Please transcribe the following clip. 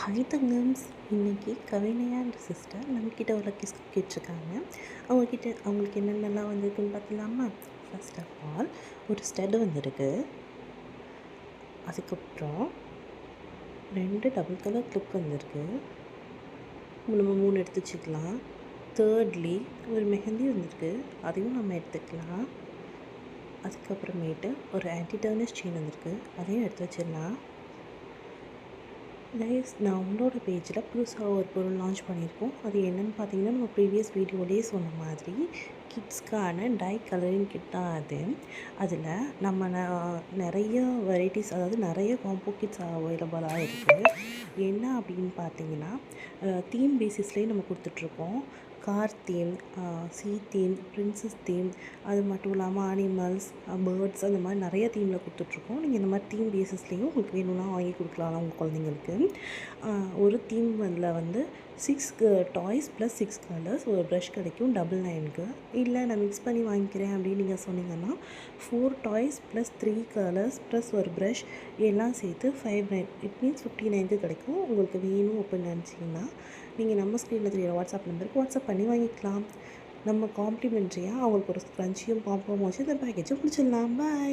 Hi தங்கம்ஸ். இன்றைக்கி கவினையான்ற sister நம்மக்கிட்ட ஒரு கிஸ் கேட்டிருக்காங்க. அவங்களுக்கு என்னென்னலாம் வந்திருக்குன்னு பார்க்கலாமா? ஃபர்ஸ்ட் ஆஃப் ஆல் ஒரு ஸ்டட் வந்திருக்கு. அதுக்கப்புறம் 2 டபுள் கலர் கிளிப் வந்திருக்கு. நம்ம 3 எடுத்து வச்சுக்கலாம். தேர்ட்லி ஒரு மெஹந்தி வந்திருக்கு, அதையும் நம்ம எடுத்துக்கலாம். அதுக்கப்புறமேட்டு ஒரு ஆன்டி டர்னிஷ் செயின் வந்திருக்கு, அதையும் எடுத்து வச்சிடலாம். கைஸ், நான் உங்களோட பேஜில் புதுசாக ஒரு பொருள் லான்ச் பண்ணியிருக்கோம். அது என்னென்னு பார்த்தீங்கன்னா, நம்ம ப்ரீவியஸ் வீடியோலேயே சொன்ன மாதிரி கிட்ஸ்க்கான டை கலரிங் கிட் தான் அது. அதில் நம்ம நிறைய வெரைட்டிஸ், அதாவது நிறைய காம்போ கிட்ஸ் அவைலபிளாக இருக்குது. என்ன அப்படின்னு பார்த்தீங்கன்னா, தீம் பேசிஸ்லேயே நம்ம கொடுத்துட்ருக்கோம். கார் தீம், சீ தீம், பிரின்சஸ் தீம், அது மட்டும் இல்லாமல் அனிமல்ஸ், பேர்ட்ஸ், அந்த மாதிரி நிறைய தீமில் கொடுத்துட்ருக்கோம். நீங்கள் இந்த மாதிரி தீம் பேசிஸ்லேயும் உங்களுக்கு வேணும்னா வாங்கி கொடுக்கலாம் உங்கள் குழந்தைங்களுக்கு. ஒரு தீம் வந்து 6 டாய்ஸ் ப்ளஸ் 6 கலர்ஸ் ஒரு ப்ரஷ் கிடைக்கும் 999க்கு. இல்லை நான் மிக்ஸ் பண்ணி வாங்கிக்கிறேன் அப்படின்னு நீங்கள் சொன்னீங்கன்னா 4 டாய்ஸ் ப்ளஸ் 3 கலர்ஸ் ப்ளஸ் ஒரு ப்ரஷ் எல்லாம் சேர்த்து 59, இட் மீன்ஸ் 59க்கு கிடைக்கும். உங்களுக்கு வேணும் அப்படின்னு நினச்சிங்கன்னா நீங்கள் நம்ம ஸ்க்ரீனில் தெரியுற வாட்ஸ்அப் நம்பருக்கு வாட்ஸ்அப் பண்ணி வாங்கிக்கலாம். நம்ம காம்ப்ளிமெண்ட்ரியாக அவங்களுக்கு ஒரு ஸ்க்ரன்ச்சியும் பாப்கார்ன் வச்சு இந்த பேக்கேஜை முடிச்சிடலாம். பாய்.